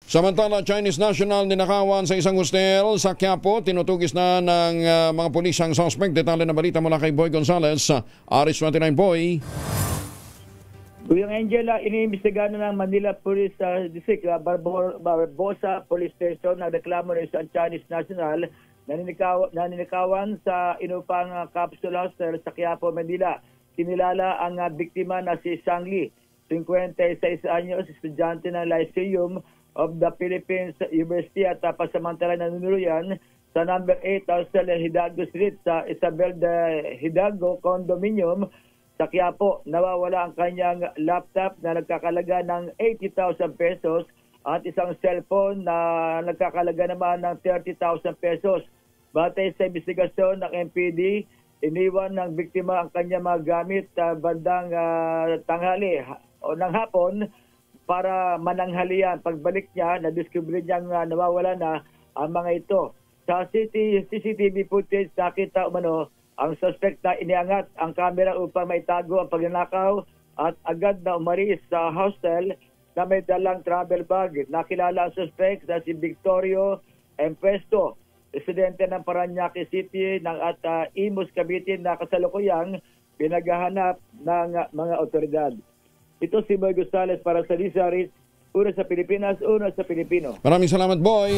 Samantala, Chinese national ninakawan sa isang hostel sa Quiapo. Tinutugis na ng mga pulis ang suspect. Detalye na balita mula kay Boy Gonzales sa Aris29. Boy. Kuyang Angela, iniimbestigahan na ng Manila Police District, Barbosa Police Station, nagreklamo na isang Chinese national na ninikawan sa inupang capsule hostel sa Quiapo, Manila. Kinilala ang biktima na si Sang Lee, 56 anyos, estudyante ng Lyceum of the Philippines University at pasamantala nanunuluyan sa number 8 Hostel Hidalgo Street sa Isabel de Hidalgo Condominium sa Quiapo. Nawawala ang kanyang laptop na nagkakalaga ng 80,000 pesos at isang cellphone na nagkakalaga naman ng 30,000 pesos. Batay sa investigasyon ng MPD, iniwan ng biktima ang kanyang mga gamit bandang tanghali o ng hapon para mananghalian. Pagbalik niya, nadiskubre niyang nawawala na ang mga ito. Sa CCTV footage, nakita umano ang suspect na iniangat ang camera upang maitago ang pagnanakaw at agad na umalis sa hostel na may dalang travel bag. Nakilala ang suspect na si Victorio Empuesto, residente ng Parañaque City at Imus, Cavite, na kasalukuyang pinaghahanap ng mga otoridad. Ito si Boy Gonzales para sa Lisaris, una sa Pilipinas, una sa Pilipino. Maraming salamat, Boy.